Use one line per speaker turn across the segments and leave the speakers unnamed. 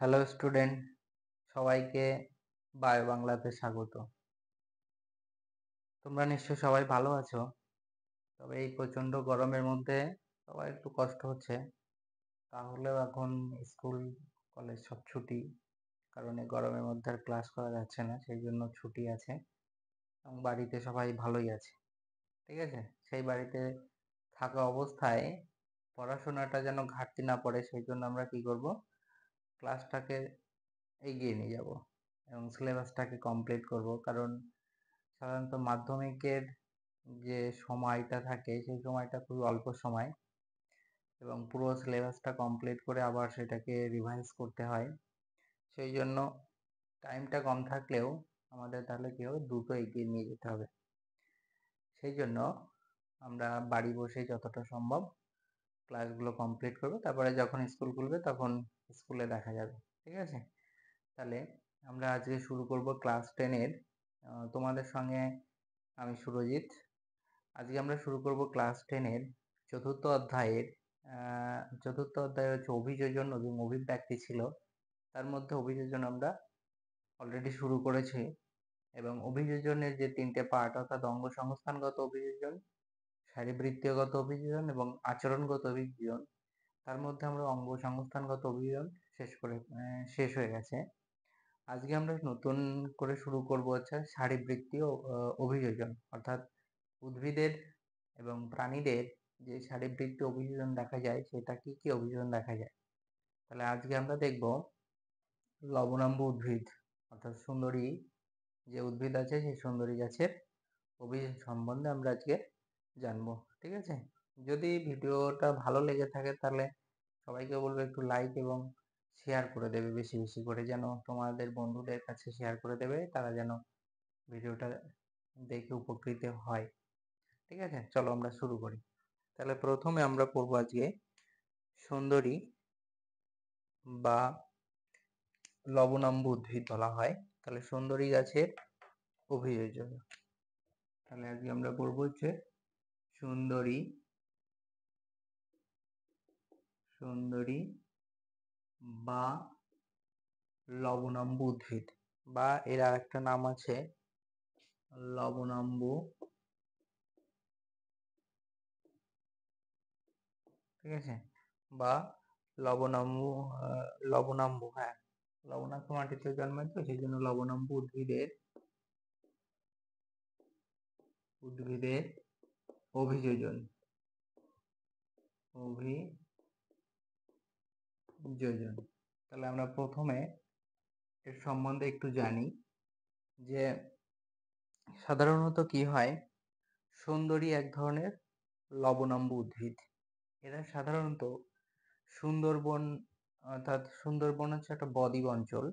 Hello student, সবাইকে bio বাংলাতে স্বাগত। তোমরা নিশ্চয়ই সবাই ভালো আছো। তবে এই প্রচণ্ড গরমের মধ্যে সবার একটু কষ্ট হচ্ছে। তাহলেও এখন স্কুল কলেজ সব ছুটি, কারণ এই গরমের মধ্যে আর ক্লাস করা যাচ্ছে না, সেই জন্য ছুটি আছে এবং বাড়িতে সবাই ভালোই আছে। ঠিক আছে, সেই বাড়িতে থাকা অবস্থায় পড়াশোনাটা যেন ঘাটতি না পড়ে, সেই জন্য আমরা কি করব, ক্লাসটাকে এগিয়ে নিয়ে যাব এবং সিলেবাসটাকে কমপ্লিট করব। কারণ সাধারণত মাধ্যমিকের যে সময়টা থাকে সেই সময়টা খুবই অল্প সময় এবং পুরো সিলেবাসটা কমপ্লিট করে আবার সেটাকে রিভাইজ করতে হয়। সেই জন্য টাইমটা কম থাকলেও আমাদের তাহলে কী হবে, দ্রুত এগিয়ে নিয়ে যেতে হবে। সেই জন্য আমরা বাড়ি বসে যতটা সম্ভব ক্লাসগুলো কমপ্লিট করবো, তারপরে যখন স্কুল খুলবে তখন স্কুলে দেখা যাবে। ঠিক আছে, তাহলে আমরা আজকে শুরু করব ক্লাস 10-এর। তোমাদের সঙ্গে আমি সুরজিৎ। আজকে আমরা শুরু করব ক্লাস 10-এর চতুর্থ অধ্যায়ের। চতুর্থ অধ্যায় হচ্ছে অভিযোজন এবং অভিব্যক্তি ছিল। তার মধ্যে অভিযোজন আমরা অলরেডি শুরু করেছি এবং অভিযোজনের যে তিনটে পার্ট, অর্থাৎ অঙ্গ সংস্থানগত অভিযোজন, শারীরবৃত্তীয়গত অভিযোজন এবং আচরণগত অভিযোজন, তার মধ্যে আমরা অঙ্গ সংস্থানগত অভিযোজন শেষ হয়ে গেছে। আজকে আমরা নতুন করে শুরু করব হচ্ছে শারীরবৃত্তীয় অভিযোজন, অর্থাৎ উদ্ভিদের এবং প্রাণীদের যে শারীরবৃত্তীয় অভিযোজন দেখা যায় সেটা কি কি অভিযোজন দেখা যায়। তাহলে আজকে আমরা দেখব লবণাম্ব উদ্ভিদ, অর্থাৎ সুন্দরী যে উদ্ভিদ আছে সেই সুন্দরী গাছের অভিযোজন সম্বন্ধে আমরা আজকে জানবো। ঠিক আছে, যদি ভিডিওটা ভালো লেগে থাকে তাহলে সবাইকে বলবো একটু লাইক এবং শেয়ার করে দেবে বেশি বেশি করে, যেন তোমাদের বন্ধুদের কাছে শেয়ার করে দেবে, তারা যেন ভিডিওটা দেখে উপকৃত হয়। ঠিক আছে, চলো আমরা শুরু করি। তাহলে প্রথমে আমরা পড়বো আজকে সুন্দরী বা লবণাম্ব উদ্ভিদ বলা হয়। তাহলে সুন্দরী গাছের অভিযোজন। তাহলে আজকে আমরা পড়বো হচ্ছে সুন্দরী বা লবণাম্ব উদ্ভিদ, বা এর আর একটা নাম আছে লবণাম্ব। ঠিক আছে, বা লবণাম্ব, হ্যাঁ, লবণাক্ত মাটিতে জন্মায় তো সেই জন্য লবণাম্ব উদ্ভিদের অভিযোজন। তাহলে আমরা প্রথমে এর সম্বন্ধে একটু জানি যে সাধারণত কি হয়, সুন্দরী এক ধরনের লবণাম্ব উদ্ভিদ। এরা সাধারণত সুন্দরবন, অর্থাৎ সুন্দরবন হচ্ছে একটা বদ্বীপ অঞ্চল,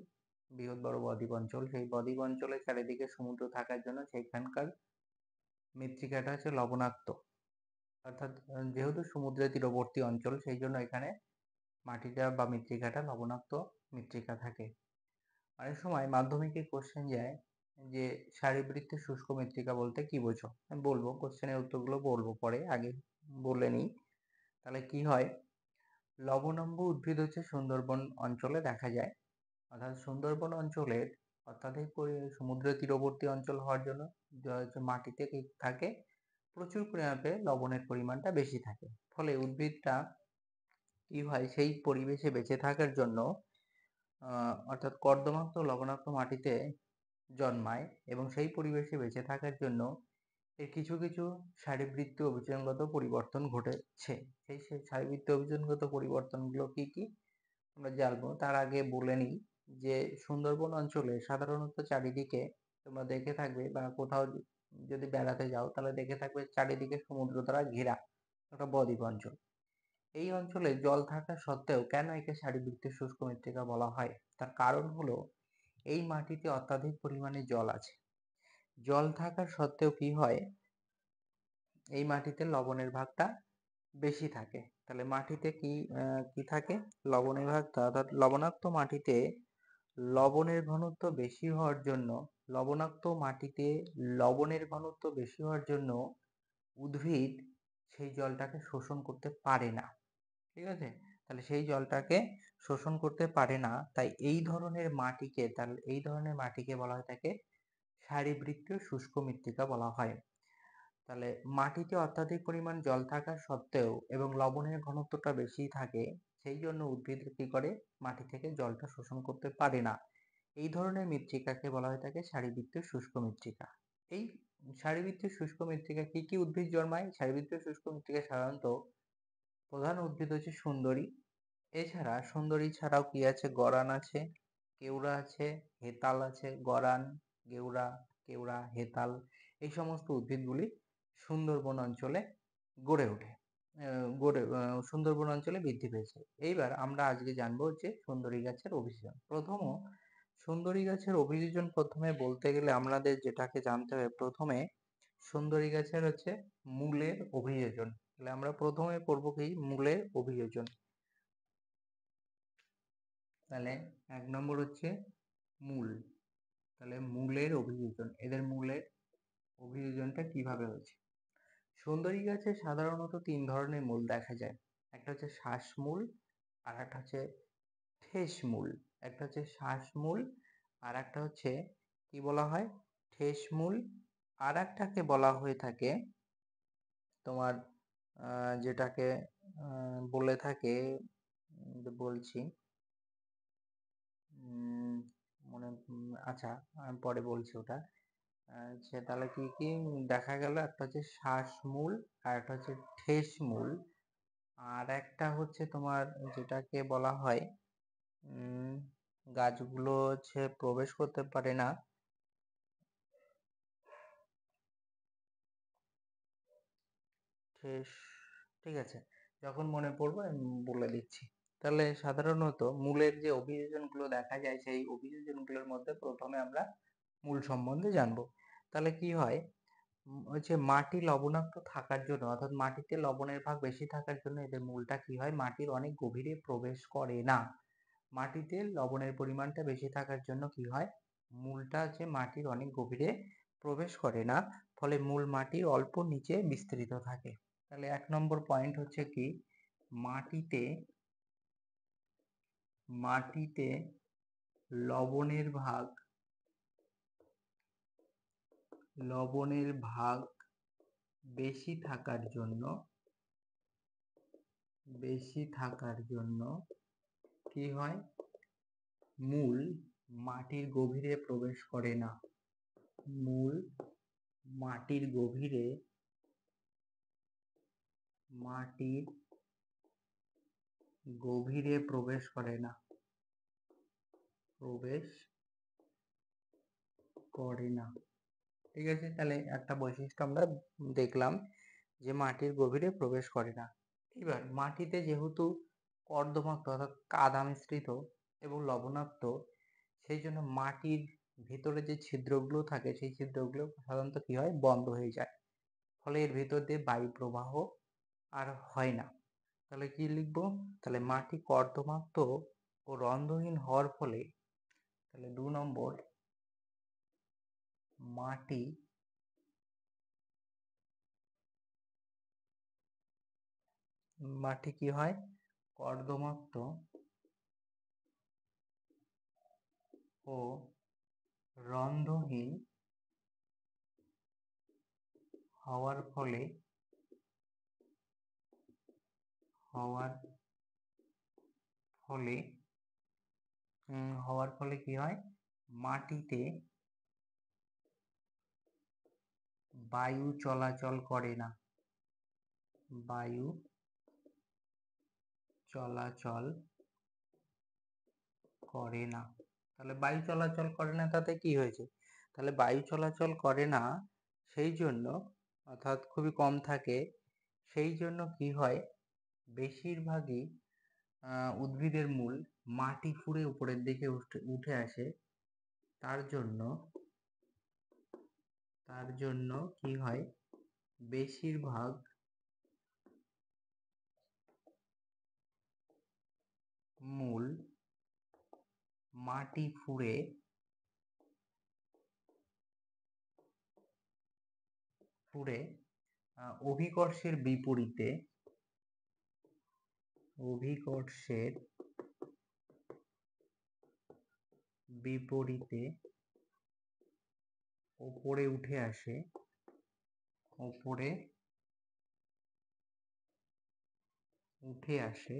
বৃহৎ বড় বদ্বীপ অঞ্চল। সেই বদ্বীপ অঞ্চলের চারিদিকে সমুদ্র থাকার জন্য সেখানকার মৃত্তিকাটা হচ্ছে লবণাক্ত, অর্থাৎ যেহেতু সমুদ্রের তীরবর্তী অঞ্চল সেই জন্য এখানে মাটিটা বা মৃত্তিকাটা লবণাক্ত মৃত্তিকা থাকে। অনেক সময় মাধ্যমিকে কোশ্চেন যায় যে শারীরবৃত্তীয় শুষ্ক মৃত্তিকা বলতে কি বোঝো। আমি বলবো, কোশ্চেনের উত্তরগুলো বলবো পরে, আগে বলে নিই। তাহলে কি হয়, লবণাম্ব উদ্ভিদ হচ্ছে সুন্দরবন অঞ্চলে দেখা যায়, অর্থাৎ সুন্দরবন অঞ্চলের অত্যাধিক সমুদ্রের তীরবর্তী অঞ্চল হওয়ার জন্য মাটিতে কি থাকে, প্রচুর পরিমাণে লবণের পরিমাণটা বেশি থাকে। ফলে উদ্ভিদটা কি হয়, সেই পরিবেশে বেঁচে থাকার জন্য অর্থাৎ কর্দমাক্ত লবণাক্ত মাটিতে জন্মায় এবং সেই পরিবেশে বেঁচে থাকার জন্য এর কিছু কিছু শারীরবৃত্তীয় অভিযোজনগত পরিবর্তন ঘটেছে। সেই শারীরবৃত্তীয় অভিযোজনগত পরিবর্তনগুলো কি কি আমরা জানবো। তার আগে বলে নিই যে সুন্দরবন অঞ্চলে সাধারণত চারিদিকে তোমরা দেখে থাকবে বা কোথাও যদি বেড়াতে যাও তাহলে দেখে থাকবে চারিদিকে সমুদ্র দ্বারা ঘেরা একটা বদ্বীপ অঞ্চল। এই অঞ্চলে জল থাকা সত্ত্বেও কেন একে শারীরবৃত্তীয় শুষ্ক মৃত্তিকা বলা হয়, তার কারণ হলো এই মাটিতে অত্যাধিক পরিমাণে জল আছে। জল থাকার সত্ত্বেও কি হয়, এই মাটিতে লবণের ভাগটা বেশি থাকে। তাহলে মাটিতে কি থাকে, লবণের ভাগটা, অর্থাৎ লবণাক্ত মাটিতে লবণের ঘনত্ব বেশি হওয়ার জন্য উদ্ভিদ সেই জলটাকে শোষণ করতে পারে না। ঠিক আছে, তাহলে সেই জলটাকে শোষণ করতে পারে না, তাই এই ধরনের মাটিকে বলা হয় থাকে সারিবৃত্তীয় শুষ্ক মৃত্তিকা বলা হয়। তাহলে মাটিতে অত্যাধিক পরিমাণ জল থাকা সত্ত্বেও এবং লবণের ঘনত্বটা বেশি থাকে, সেই জন্য উদ্ভিদ কি করে, মাটি থেকে জলটা শোষণ করতে পারে না। এই ধরনের মৃত্তিকাকে বলা হয়ে থাকে সারিবৃত্তীয় শুষ্ক মৃত্তিকা। এই সারিবৃত্তীয় শুষ্ক মৃত্তিকা কি কি উদ্ভিদ জন্মায়? সারিবৃত্তীয় শুষ্ক মৃত্তিকা সাধারণত প্রধান উদ্ভিদ হচ্ছে সুন্দরী। এছাড়া সুন্দরী ছাড়াও কি আছে, গরান আছে, কেওড়া আছে, হেতাল আছে। গরান, কেওড়া, হেতাল এই সমস্ত উদ্ভিদগুলি সুন্দরবন অঞ্চলে গড়ে ওঠে, সুন্দরবন অঞ্চলে বৃদ্ধি পেয়েছে। এইবার আমরা আজকে জানবো যে সুন্দরী গাছের অভিযোজন। সুন্দরী গাছের অভিযোজন প্রথমে বলতে গেলে আমাদের যেটাকে জানতে হবে, প্রথমে সুন্দরী গাছের হচ্ছে মূলের অভিযোজন। তাহলে আমরা প্রথমে পড়বো কি, মূলের অভিযোজন। তাহলে 1 নম্বর হচ্ছে মূল। তাহলে মূলের অভিযোজন, এদের মূলের অভিযোজনটা কিভাবে হয়েছে? সুন্দরী গাছে সাধারণত 3 ধরনের মূল দেখা যায়। একটা হচ্ছে শ্বাসমূল, আর একটা হচ্ছে ঠেস মূল। একটা হচ্ছে শ্বাসমূল, আর একটা হচ্ছে কি বলা হয়, ঠেস মূল। আর একটাকে বলা হয়ে থাকে তোমার যেটাকে বলে থাকে, বলছি আচ্ছা আমি পরে বলছি ওটা। আচ্ছা তাহলে কি কি দেখা গেল, একটা হচ্ছে শ্বাসমূল, আর একটা হচ্ছে ঠেস মূল, আর একটা হচ্ছে তোমার যেটাকে বলা হয় গাছগুলো হচ্ছে প্রবেশ করতে পারে না, ঠেস, ঠিক আছে, যখন মনে পড়বে আমি বলে দিচ্ছি। তাহলে সাধারণত মূলের যে অভিযোজনগুলো দেখা যায়, সেই অভিযোজনগুলোর মধ্যে প্রথমে আমরা মূল সম্বন্ধে জানবো। তাহলে কি হয়, হচ্ছে মাটি লবণাক্ত থাকার জন্য, অর্থাৎ মাটিতে লবণের ভাগ বেশি থাকার জন্য এদের মূলটা কি হয়, মাটির অনেক গভীরে প্রবেশ করে না। মাটিতে লবণের পরিমাণটা বেশি থাকার জন্য কি হয়, মূলটা হচ্ছে মাটির অনেক গভীরে প্রবেশ করে না, ফলে মূল মাটির অল্প নিচে বিস্তৃত থাকে। তাহলে 1 নম্বর পয়েন্ট হচ্ছে কি, মাটিতে লবণের ভাগ বেশি থাকার জন্য কি হয়, মূল মাটির গভীরে প্রবেশ করে না। মূল মাটির গভীরে প্রবেশ করে না। ঠিক আছে, তাহলে একটা বৈশিষ্ট্য আমরা দেখলাম যে মাটির গভীরে প্রবেশ করে না। এবার মাটিতে যেহেতু কর্দমাক্ত অর্থাৎ কাদা মিশ্রিত এবং লবণাক্ত, সেই জন্য মাটির ভিতরে যে ছিদ্রগুলো থাকে, সেই ছিদ্রগুলো সাধারণত কি হয়, বন্ধ হয়ে যায়, ফলে এর ভিতর দিয়ে বায়ু প্রবাহ আর হয় না। তাহলে কি লিখবো, তাহলে মাটি কর্দমাক্ত ও রন্ধ্রহীন হওয়ার ফলে, তাহলে 2 নম্বর, মাটি কি হয়, কর্দমাক্ত ও রন্ধ্রহীন হওয়ার ফলে কি হয়, মাটিতে বায়ু চলাচল করে না। তাহলে বায়ু চলাচল করে না, তাতে কি হয়েছে, তাহলে বায়ু চলাচল করে না, সেই জন্য, অর্থাৎ খুবই কম থাকে, সেই জন্য কি হয়, বেশিরভাগই উদ্ভিদের মূল মাটি ফুঁড়ে উপরের দিকে উঠে আসে। তার জন্য কি হয়, বেশিরভাগ মূল মাটি ফুঁড়ে অভিকর্ষের বিপরীতে অভিকর্ষের বিপরীতে ওপরে উঠে আসে,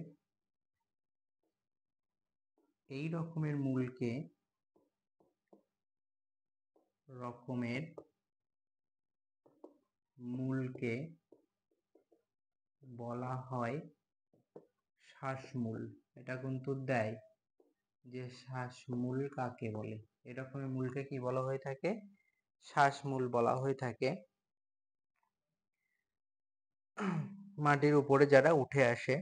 এই রকমের মূলকে বলা হয় শ্বাসমূল। এটা কিন্তু দেয় যে শ্বাসমূল কাকে বলে, এরকমের মূলকে কি বলা হয়ে থাকে? শ্বাসমূল বলা হয়ে থাকে। মাটির উপরে যারা উঠে আসে।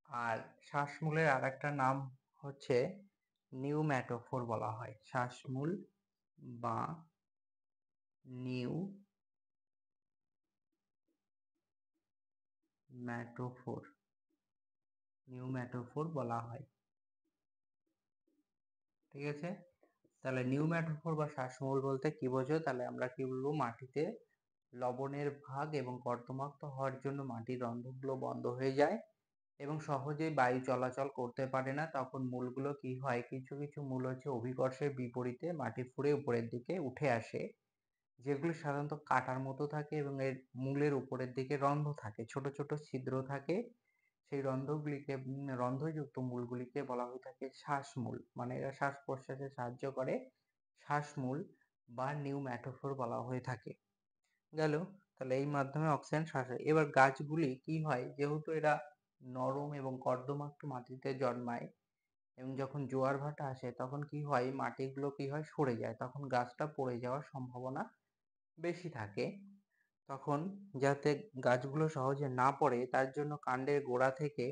আর শ্বাসমূলের আর একটা নাম হচ্ছে নিউম্যাটোফোর বলা হয়। শ্বাসমূল বা নিউম্যাটোফোর বলা হয়। ঠিক আছে, তাহলে নিউম্যাটোফোর বা শ্বাসমূল বলতে কি বোঝো? তাহলে আমরা কি বলবো? মাটিতে লবণের ভাগ এবং কর্দমাক্ত হওয়ার জন্য মাটির রন্ধ্রগুলো বন্ধ হয়ে যায় এবং সহজেই বায়ু চলাচল করতে পারে না। তখন মূলগুলো কি হয়? কিছু কিছু মূল হচ্ছে অভিকর্ষের বিপরীতে মাটি ফুঁড়ে উপরের দিকে উঠে আসে, যেগুলো সাধারণত কাঁটার মতো থাকে এবং এর মূলের উপরের দিকে রন্ধ্র থাকে, ছোট ছোট ছিদ্র থাকে। সেই রন্ধ্রযুক্ত মূলগুলিকে বলা হয়ে থাকে শ্বাসমূল, মানে এরা শ্বাস প্রশ্বাসে সাহায্য করে। শ্বাসমূল বা নিউম্যাটোফোর বলা হয়ে থাকে। গেল, তাহলে এই মাধ্যমে অক্সিজেন শ্বাসে। এবার গাছগুলি কি হয়? যেহেতু এরা নরম এবং কর্দমাক্ত মাটিতে জন্মায় এবং যখন জোয়ার ভাটা আসে তখন কি হয়? মাটিগুলো কি হয়? সরে যায়, তখন গাছটা পড়ে যাওয়ার সম্ভাবনা বেশি থাকে। তখন যাতে গাছগুলো সহজে না পড়ে তার জন্য কাণ্ডের গোড়া থেকে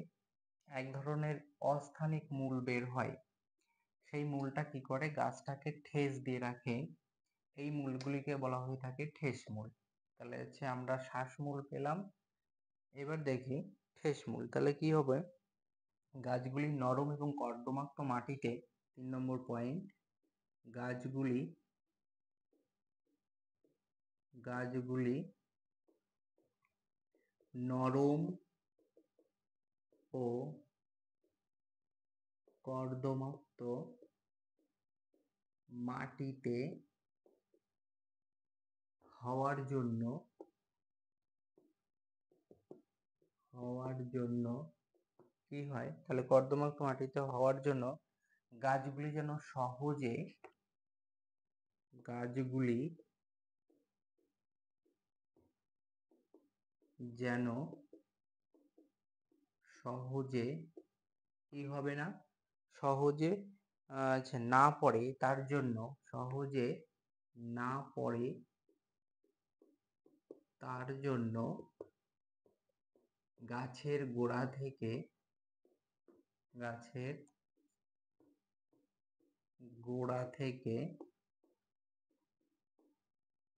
এক ধরনের অস্থানিক মূল বের হয়। সেই মূলটা কি করে? গাছটাকে ঠেস দিয়ে রাখে। এই মূলগুলিকে বলা হয়ে থাকে ঠেস মূল। তাহলে হচ্ছে আমরা শ্বাসমূল পেলাম, এবার দেখি ঠেস মূল। তাহলে কি হবে? গাছগুলি নরম এবং কর্দমাক্ত মাটিতে, 3 নম্বর পয়েন্ট, গাছগুলি নরম ও কর্দমাক্ত মাটিতে হওয়ার জন্য কি হয়? তাহলে কর্দমাক্ত মাটিতে হওয়ার জন্য গাছগুলি যেন সহজে কি হবে না? সহজে না পড়ে, তার জন্য গাছের গোড়া থেকে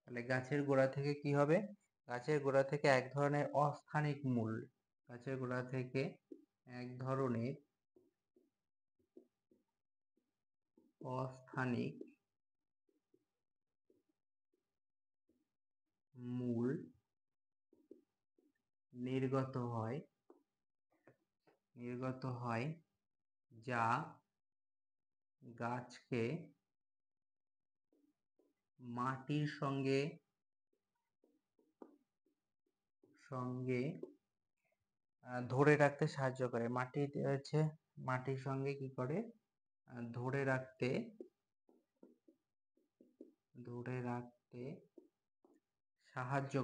তাহলে গাছের গোড়া থেকে কি হবে? গাছের গোড়া থেকে এক ধরনের অস্থানিক মূল, নির্গত হয়, যা গাছকে মাটির সঙ্গে ধরে রাখতে সাহায্য করে। মাটির সঙ্গে কি করে? ধরে রাখতে সাহায্য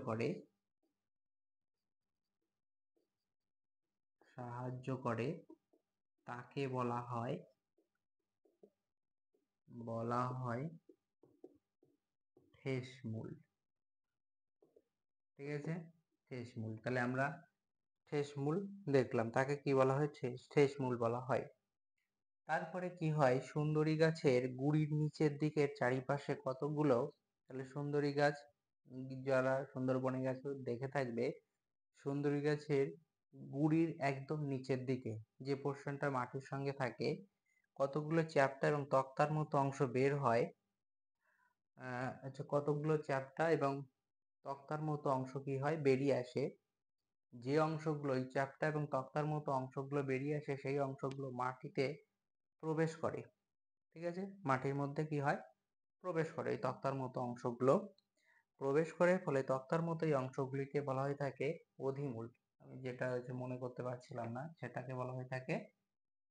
করে। তাকে বলা হয় ঠেস মূল। ঠিক আছে, ঠেস মূল। তাহলে আমরা ঠেস মূল দেখলাম, তাকে কি বলা হয়? ঠেস মূল বলা হয়। তারপরে কি হয়? সুন্দরী গাছের গুড়ির নিচের দিকের চারিপাশে কতগুলো, তাহলে সুন্দরী গাছ, যারা সুন্দরবনে গেছে দেখে থাকবে, সুন্দরী গাছের গুড়ির একদম নিচের দিকে যে পোর্শনটা মাটির সঙ্গে থাকে, কতগুলো চ্যাপ্টা এবং তক্তার মতো অংশ বের হয়। কতগুলো চ্যাপ্টা এবং তক্তার মতো অংশ কি হয়? বেরিয়ে আসে। যে অংশগুলো এই চ্যাপ্টা এবং তক্তার মতো অংশগুলো বেরিয়ে আসে সেই অংশগুলো মাটিতে প্রবেশ করে। ঠিক আছে, মাটির মধ্যে কি হয়, প্রবেশ করে। এই তক্তার মতো অংশগুলো প্রবেশ করে, ফলে তক্তার মতো এই অংশগুলিকে বলা হয়ে থাকে অধিমূল। আমি যেটা মনে করতে পারছিলাম না, সেটাকে বলা হয়ে থাকে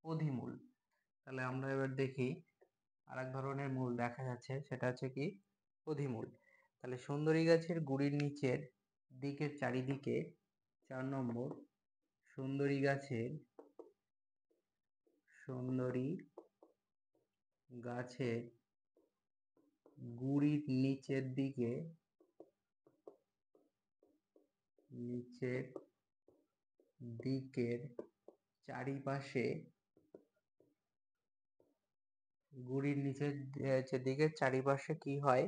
অধিমূল। তাহলে আমরা এবার দেখি আরেক ধরনের মূল দেখা যাচ্ছে, সেটা হচ্ছে কি অধিমূল। তাহলে সুন্দরী গাছের গুড়ির নিচের দিকের চারিদিকে 4 নম্বর, সুন্দরী গাছের গুড়ির নিচের দিকের চারিপাশে কি হয়,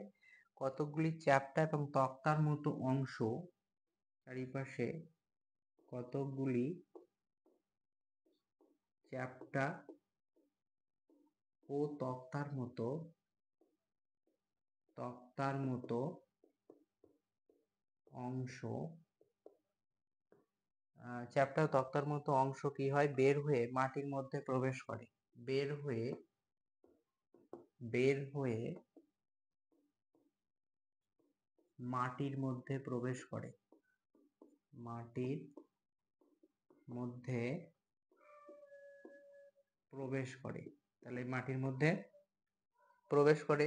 কতকগুলি চ্যাপ্টা এবং তক্তার মতো অংশ, চারিপাশে কতকগুলি চ্যাপ্টা ও তক্তার মতো অংশ, চ্যাপ্টা ও তক্তার মতো অংশ কি হয়, বের হয়ে মাটির মধ্যে প্রবেশ করে। বের হয়ে মাটির মধ্যে প্রবেশ করে। তাহলে মাটির মধ্যে প্রবেশ করে।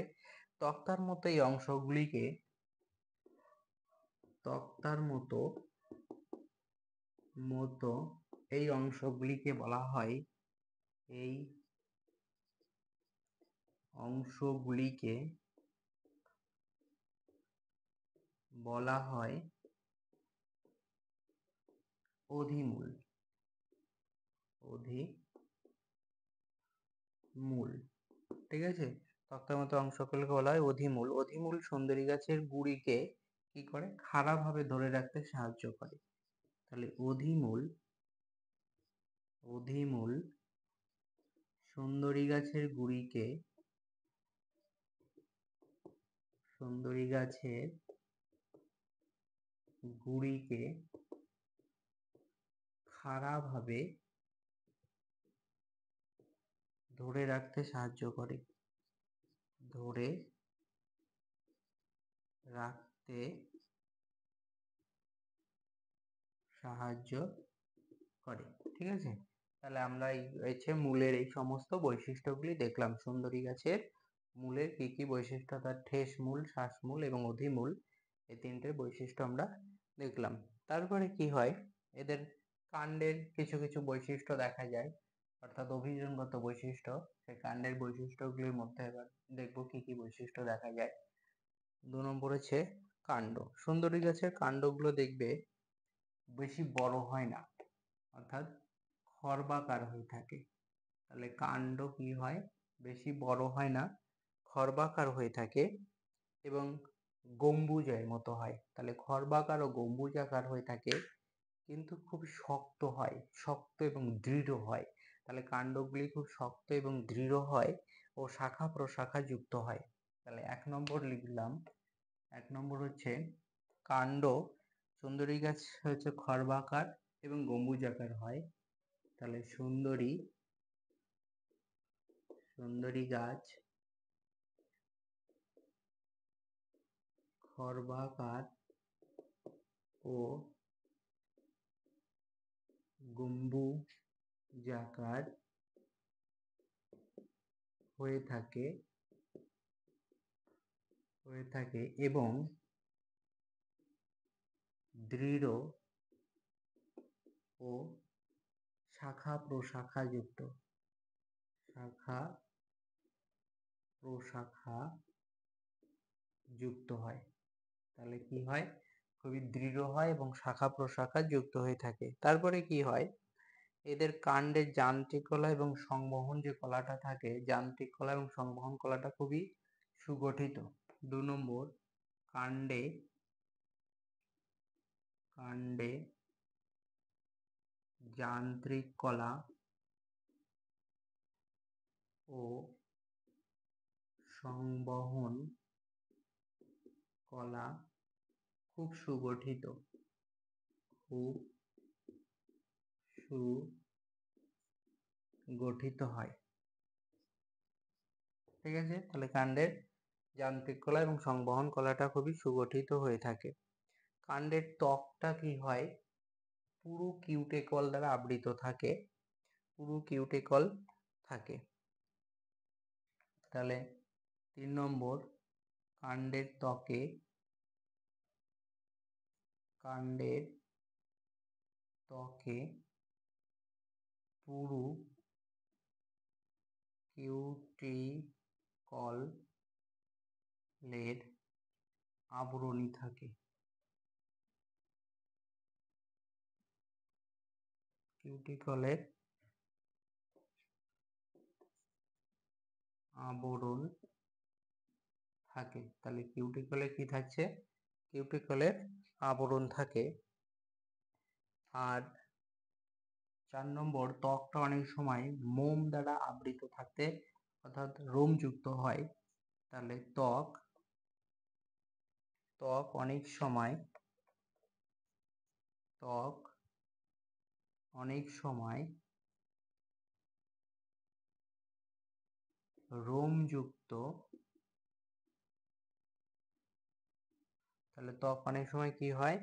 তক্তার মতো এই অংশগুলিকে বলা হয় অধিমূল। ঠিক আছে, তক্তার মতো অংশগুলোকে বলা হয় অধিমূল। অধিমূল সুন্দরী গাছের গুড়িকে কি করে, খাড়াভাবে ধরে রাখতে সাহায্য করে। তাহলে অধিমূল সুন্দরী গাছের গুড়িকে খাড়াভাবে ধরে রাখতে সাহায্য করে। ঠিক আছে, তাহলে আমরা এই মূলের এই সমস্ত বৈশিষ্ট্যগুলি দেখলাম। সুন্দরী গাছের মূলের কি কি বৈশিষ্ট্য, তার ঠেস মূল, শ্বাসমূল এবং অধিমূল, এই তিনটে বৈশিষ্ট্য আমরা দেখলাম। তারপরে কি হয়, এদের কাণ্ডের কিছু কিছু বৈশিষ্ট্য দেখা যায়, অর্থাৎ অভিযোজনগত বৈশিষ্ট্য। সেই কাণ্ডের বৈশিষ্ট্যগুলির মধ্যে এবার দেখবো কি কি বৈশিষ্ট্য দেখা যায়। 2 নম্বর হচ্ছে কাণ্ড। সুন্দরী গাছের কাণ্ডগুলো দেখবে বেশি বড় হয় না, অর্থাৎ খর্বাকার হয়ে থাকে। তাহলে কাণ্ড কি হয়, বেশি বড় হয় না, খর্বাকার হয়ে থাকে এবং গম্বুজের মতো হয়। তাহলে খর্বাকার ও গম্বুজাকার হয়ে থাকে, কিন্তু খুব শক্ত এবং দৃঢ় হয়। তাহলে কাণ্ডগুলি খুব শক্ত এবং দৃঢ় হয় ও শাখা প্রশাখা যুক্ত হয়। তাহলে 1 নম্বর লিখলাম। 1 নম্বর হচ্ছে কাণ্ড, সুন্দরী গাছ হচ্ছে খর্বাকার এবং গম্বুজাকার হয়। তাহলে সুন্দরী গাছ খর্বাকার ও গম্বুজাকার হয়ে থাকে এবং দৃঢ় ও শাখা প্রশাখা যুক্ত হয়। তাহলে কি হয়, খুবই দৃঢ় হয় এবং শাখা প্রশাখা যুক্ত হয়ে থাকে। তারপরে কি হয়, এদের কাণ্ডের যান্ত্রিক কলা এবং সংবহন যে কলাটা থাকে, যান্ত্রিক কলা এবং সংবহন কলাটা খুবই সুগঠিত। 2 নম্বর, কাণ্ডে যান্ত্রিক কলা ও সংবহন কলা খুব সুগঠিত। সুগঠিত হয়। ঠিক আছে, তাহলে কাণ্ডের যান্ত্রিক কলা এবং সংবহন কলাটা খুবই সুগঠিত হয়ে থাকে। কাণ্ডের ত্বকটা কি হয়, পুরু কিউটিকল দ্বারা আবৃত থাকে, পুরু কিউটিকল থাকে। তাহলে 3 নম্বর, কাণ্ডের ত্বকে পুরু কিউটিকলের আবরণী থাকে। কিউটিকলের আবরণ থাকে। তাহলে কিউটিকলে কি থাকছে, কিউটিকলের আবরণ থাকে। আর 4 নম্বর, ত্বকটা অনেক সময় মোম দ্বারা আবৃত থাকতে অর্থাৎ রোমযুক্ত হয়। তাহলে ত্বক অনেক সময় রোমযুক্ত, তাহলে ত্বক অনেক সময় কি হয়,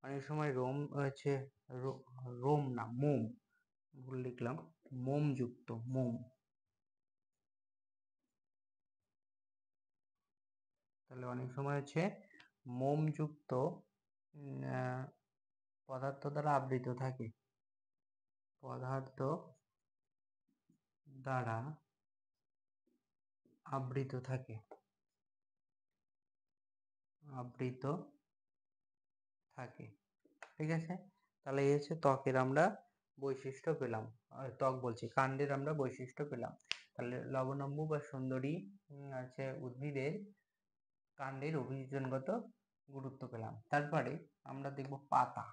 অনেক সময় রোম না মোম, ভুল লিখলাম, মোমযুক্ত, মোম। তাহলে অনেক সময় মোমযুক্ত পদার্থ দ্বারা আবৃত থাকে, আবৃত থাকে। ঠিক আছে, তাহলে এই হচ্ছে ত্বকের আমরা বৈশিষ্ট্য পেলাম, কাণ্ডের আমরা বৈশিষ্ট্য পেলাম। তাহলে লবণাম্বু বা সুন্দরী আছে উদ্ভিদের কাণ্ডের অভিযোজনগত গুরুত্ব পেলাম। তারপরে আমরা দেখব পাতা।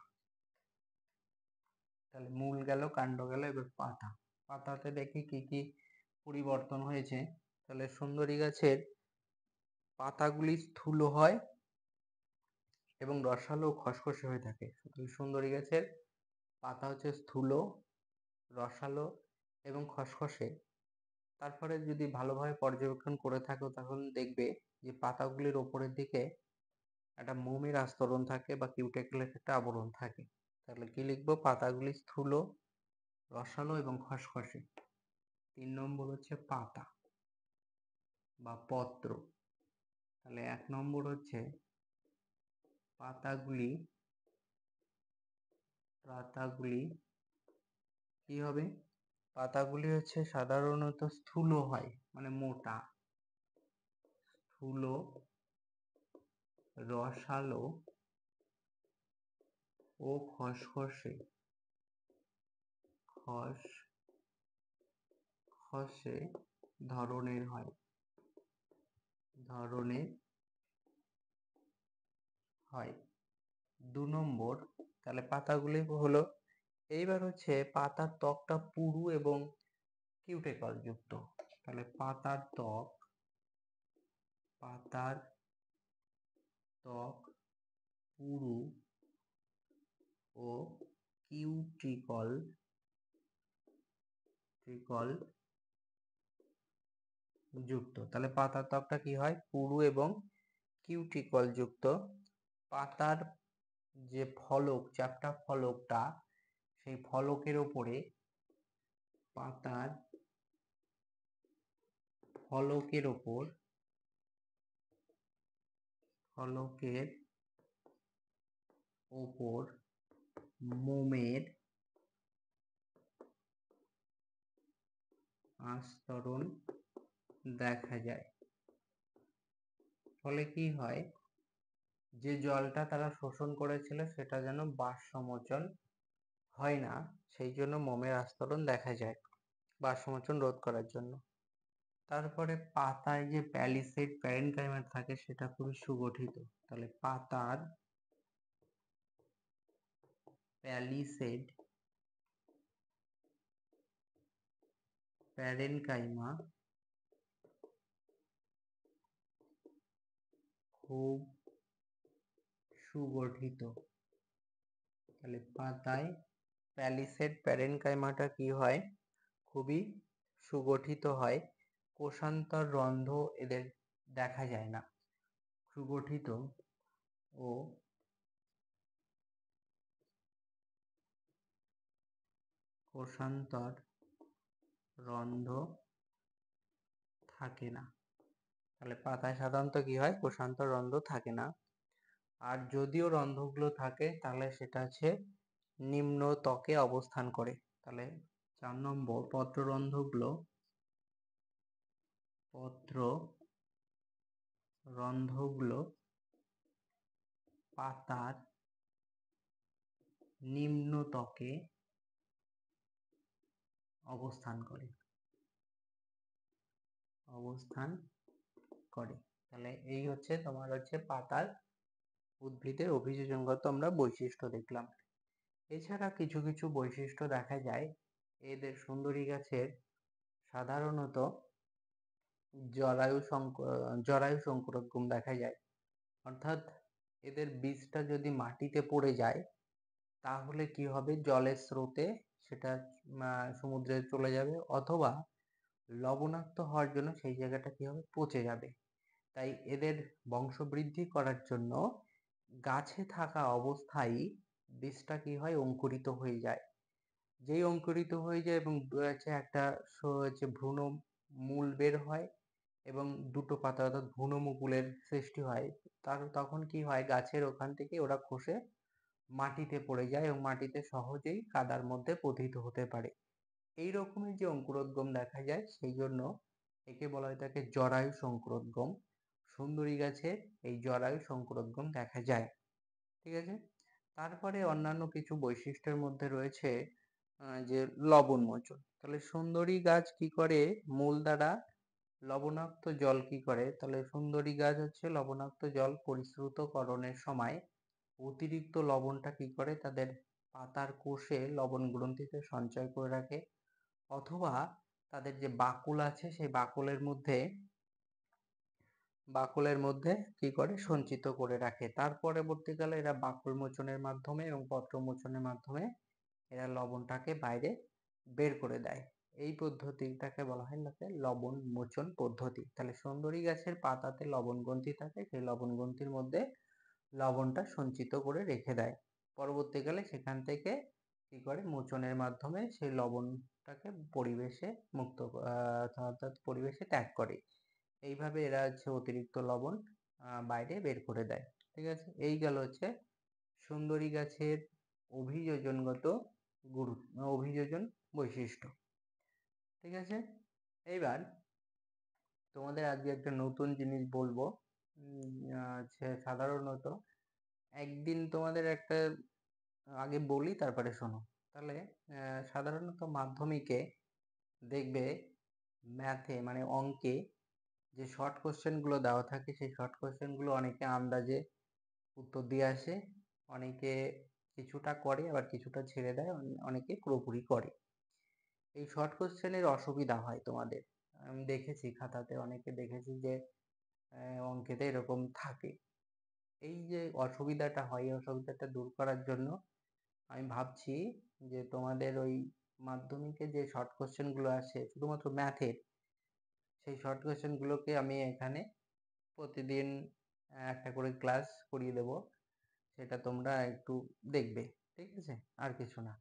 তাহলে মূল গেল, কাণ্ড গেল, এবার পাতাতে দেখি কি কি পরিবর্তন হয়েছে। তাহলে সুন্দরী গাছের পাতাগুলি স্থূল হয় এবং রসালো খসখসে হয়ে থাকে। সুন্দরী গাছের পাতা হচ্ছে স্থূল, রসালো এবং খসখসে। তারপরে যদি ভালোভাবে পর্যবেক্ষণ করে থাকো তখন দেখবে যে পাতাগুলির ওপরের দিকে একটা মোমের আস্তরণ থাকে বা কিউটিকলের একটা আবরণ থাকে। তাহলে কি লিখবো, পাতাগুলি স্থূল, রসালো এবং খসখসে। 3 নম্বর হচ্ছে পাতা বা পত্র। তাহলে 1 নম্বর হচ্ছে পাতাগুলি কি হবে, পাতাগুলি হচ্ছে সাধারণত স্থূল হয়, মানে মোটা, স্থূল, রসালো ও খসখসে ধরনের হয়। 2 নম্বর, তাহলে পাতাগুলি হলো, এইবার হচ্ছে পাতার ত্বকটা পুরু এবং কিউটিকল যুক্ত। তাহলে পাতার ত্বক পুরু ও কিউটিকল যুক্ত। তাহলে পাতার ত্বকটা কি হয়, পুরু এবং কিউটিকল যুক্ত। পাতার যে ফলক, চ্যাপ্টা ফলকটা, সেই ফলকের ওপরে মোমের আস্তরণ দেখা যায়। ফলে কি হয়, যে জলটা তারা শোষণ করেছিল সেটা যেন বাষ্পমোচন হয় না, সেই জন্য মোমের আস্তরণ দেখা যায় বাষ্পমোচন রোধ করার জন্য। তারপরে পাতায় যে প্যালিসেড প্যারেনকাইমা থাকে সেটা খুবই সুগঠিত। তাহলে পাতার প্যালিসেড প্যারেনকাইমা খুব সুগঠিত। তাহলে পাতায় প্যালিসেড প্যারেনকাইমাটা কি হয়, খুবই সুগঠিত হয়, কোষান্তর রন্ধ্র এদের দেখা যায় না। সুগঠিত ও কোষান্তর রন্ধ্র থাকে না। তাহলে পাতায় সাধারণত কি হয়, কোষান্তর রন্ধ্র থাকে না। আর যদিও রন্ধ্রগুলো থাকে তাহলে সেটা হচ্ছে নিম্ন ত্বকে অবস্থান করে। তাহলে 4 নম্বর, পত্ররন্ধ্রগুলো পাতার নিম্ন ত্বকে অবস্থান করে। তাহলে এই হচ্ছে তোমার হচ্ছে পাতার উদ্ভিদের অভিযোজনগত আমরা বৈশিষ্ট্য দেখলাম। এছাড়া কিছু কিছু বৈশিষ্ট্য দেখা যায় এদের সুন্দরী গাছের, সাধারণত জরায়ু সংকরোদ্গম দেখা যায়। অর্থাৎ এদের বীজটা যদি মাটিতে পড়ে যায় তাহলে কি হবে, জলের স্রোতে সেটা সমুদ্রে চলে যাবে, অথবা লবণাক্ত হওয়ার জন্য সেই জায়গাটা কি হবে, পচে যাবে। তাই এদের বংশবৃদ্ধি করার জন্য গাছে থাকা অবস্থায় বীজটা কি হয়, অঙ্কুরিত হয়ে যায়। যেই অঙ্কুরিত হয়ে যায় এবং একটা ভ্রূণ মূল বের হয় এবং দুটো পাতা অর্থাৎ ভ্রূণমুকুলের সৃষ্টি হয়। তখন কি হয়, গাছের ওখান থেকে ওরা খসে মাটিতে পড়ে যায় এবং মাটিতে সহজেই কাদার মধ্যে পতিত হতে পারে। এই রকমের যে অঙ্কুরোদ্গম দেখা যায়, সেই জন্য একে বলা হয়ে থাকে জরায়ু সংকরোদ্গম। সুন্দরী গাছে এই জরায়ু সংকরোদ্গম দেখা যায়। ঠিক আছে। তারপরে অন্যান্য কিছু বৈশিষ্ট্যের মধ্যে রয়েছে যে লবণ মোচন। তাহলে সুন্দরী গাছ কি করে, মূল দ্বারা লবণাক্ত জল কি করে, তাহলে সুন্দরী গাছ হচ্ছে লবণাক্ত জল পরিশ্রুতকরণের সময় অতিরিক্ত লবণটা কি করে, তাদের পাতার কোষে লবণ গ্রন্থিতে সঞ্চয় করে রাখে, অথবা তাদের যে বাকুল আছে সেই বাকুলের মধ্যে কি করে, সঞ্চিত করে রাখে। তার পরবর্তীকালে এরা বাকুল মোচনের মাধ্যমে এবং পত্র মোচনের মাধ্যমে এরা লবণটাকে বাইরে বের করে দেয়। এই পদ্ধতিটাকে বলা হয় লবণ মোচন পদ্ধতি। তাহলে সুন্দরী গাছের পাতাতে লবণ গ্রন্থি থাকে, সেই লবণ গ্রন্থির মধ্যে লবণটা সঞ্চিত করে রেখে দেয়। পরবর্তীকালে সেখান থেকে কি করে, মোচনের মাধ্যমে সেই লবণটাকে পরিবেশে অর্থাৎ পরিবেশে ত্যাগ করে। এইভাবে এরা হচ্ছে অতিরিক্ত লবণ বাইরে বের করে দেয়। ঠিক আছে। এই গেল হচ্ছে সুন্দরী গাছের অভিযোজন বৈশিষ্ট্য। ঠিক আছে। এইবার তোমাদের আজকে একটা নতুন জিনিস বলবো। সাধারণত একদিন তোমাদের একটা আগে বলি তারপরে শোনো। তাহলে সাধারণত মাধ্যমিকে দেখবে ম্যাথে মানে অঙ্কে যে শর্ট কোশ্চেনগুলো দেওয়া থাকে, সেই শর্ট কোশ্চেনগুলো অনেকে আন্দাজে উত্তর দিয়ে আসে, অনেকে কিছুটা করে আবার কিছুটা ছেড়ে দেয়, অনেকে পুরোপুরি করে। এই শর্ট কোশ্চেনের অসুবিধা হয় তোমাদের, আমি দেখেছি খাতাতে অনেকে দেখেছি যে অঙ্কেতে এরকম থাকে। এই যে অসুবিধাটা হয়, এই অসুবিধাটা দূর করার জন্য আমি ভাবছি যে তোমাদের ওই মাধ্যমিকে যে শর্ট কোশ্চেনগুলো আসে শুধুমাত্র ম্যাথের, সেই শর্ট কোশ্চেনগুলোকে আমি এখানে প্রতিদিন একটা করে ক্লাস করিয়ে দেব, সেটা তোমরা একটু দেখবে। ঠিক আছে, আর কিছু না।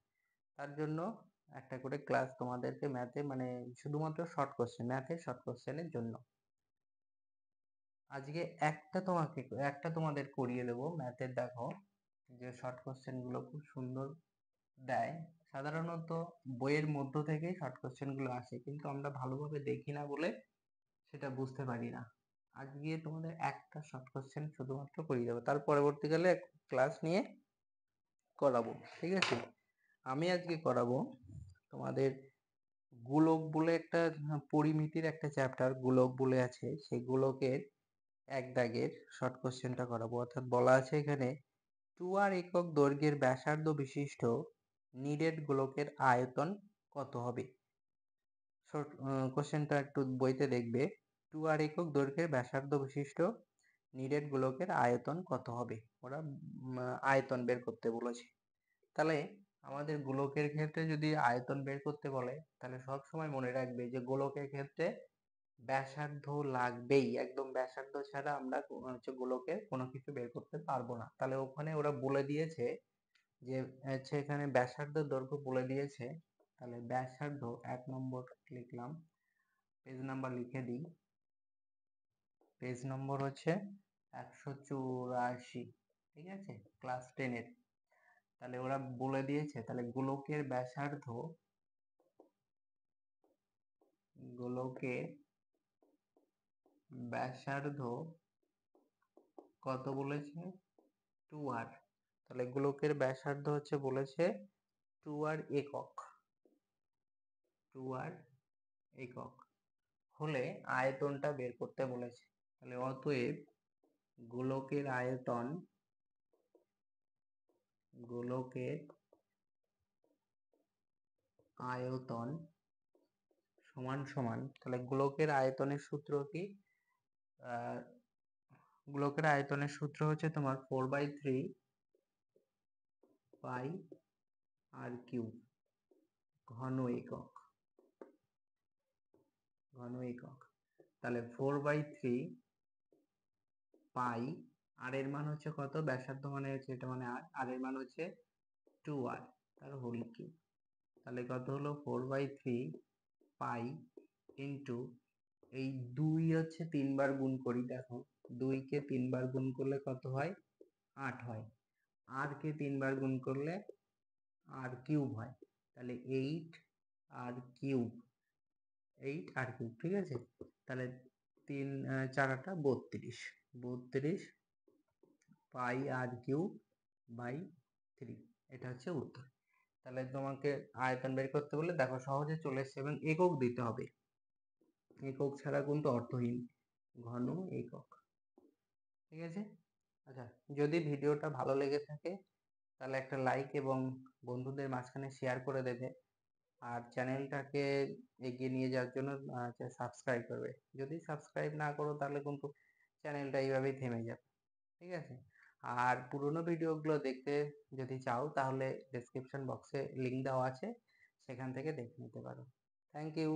তার জন্য একটা করে ক্লাস তোমাদেরকে ম্যাথে মানে শুধুমাত্র শর্ট কোশ্চেন, ম্যাথের শর্ট কোশ্চেনের জন্য আজকে একটা তোমাদের করিয়ে দেব ম্যাথের। দেখো যে শর্ট কোশ্চেনগুলো খুব সুন্দর দেয়, সাধারণত বইয়ের মধ্য থেকেই শর্ট কোশ্চেনগুলো আসে, কিন্তু আমরা ভালোভাবে দেখি না বলে সেটা বুঝতে পারি না। আজকে তোমাদের একটা শর্ট কোশ্চেন শুধুমাত্র করিয়ে দেবো, তার পরবর্তীকালে ক্লাস নিয়ে করাবো। ঠিক আছে। আমি আজকে করাবো তোমাদের গোলক বলে একটা পরিমিতির একটা চ্যাপ্টার গোলক বলে আছে, সেই গোলকের এক দাগের শর্ট কোশ্চেনটা করাবো। অর্থাৎ বলা আছে এখানে 2r একক দৈর্ঘ্যের ব্যাসার্ধ বিশিষ্ট নিরেট গোলকের আয়তন কত হবে। শর্ট কোশ্চেনটা একটু বইতে দেখবে, 2r একক দৈর্ঘ্যের ব্যাসার্ধ বিশিষ্ট নিরেট গোলকের আয়তন কত হবে, ওরা আয়তন বের করতে বলেছে। তাহলে আমাদের গোলকের ক্ষেত্রে যদি আয়তন বের করতে বলে তাহলে সব সময় মনে রাখবে যে গোলকের ক্ষেত্রে ব্যাসার্ধ লাগবেই, একদম ব্যাসার্ধ ছাড়া আমরা গোলকের কোনো কিছু বের করতে পারবো না। তাহলে ওখানে ওরা বলে দিয়েছে যে এখানে ব্যাসার্ধ দৈর্ঘ্য বলে দিয়েছে, তাহলে ব্যাসার্ধ 1 নম্বর লিখলাম, পেজ নাম্বার লিখে দিই, পেজ নম্বর হচ্ছে 184, ঠিক আছে, ক্লাস 10-এর। তাহলে ওরা বলে দিয়েছে, তাহলে গোলকের ব্যাসার্ধ কত বলেছে? 2r। তাহলে গোলকের ব্যাসার্ধ হচ্ছে বলেছে 2r একক, 2r একক হলে আয়তনটা বের করতে বলেছে। তাহলে অতএব গোলকের আয়তন সমান সমান, তাহলে গোলকের আয়তনের সূত্র কি? গোলকের আয়তনের সূত্র হচ্ছে তোমার 4/3 পাই আর কিউব ঘন একক, তাহলে 4/3 পাই, আর এর মান হচ্ছে কত? ব্যাসার্ধ মানে হচ্ছে এটা, মানে আর এর মান হচ্ছে 2r, তার হোল কিউব। তাহলে কত হলো? 4/3 পাই ইন্টু এই 2 হচ্ছে 3 বার গুণ করি, দেখো 2 কে 3 বার গুণ করলে কত হয়? 8 হয়। আর কে 3 বার গুণ করলে আর কিউব হয়, তাহলে 8 কিউব, ঠিক আছে। তাহলে 3 4 8 32 পাই আর কিউব বাই 3, এটা হচ্ছে উত্তর। তাহলে তোমাকে আয়তন বের করতে বলে দেখো সহজে চলে এসছে, এবং একক দিতে হবে, একক ছাড়া কিন্তু অর্থহীন, ঘন একক, ঠিক আছে। আচ্ছা, যদি ভিডিওটা ভালো লেগে থাকে তাহলে একটা লাইক এবং বন্ধুদের মাঝখানে শেয়ার করে দেবে, আর চ্যানেলটাকে এগিয়ে নিয়ে যাওয়ার জন্য সাবস্ক্রাইব করবে। যদি সাবস্ক্রাইব না করো তাহলে কিন্তু চ্যানেলটা এইভাবেই থেমে যাবে, ঠিক আছে। আর পুরোনো ভিডিওগুলো দেখতে যদি চাও তাহলে ডেসক্রিপশন বক্সে লিংক দেওয়া আছে, সেখান থেকে দেখে নিতে পারো। Thank you.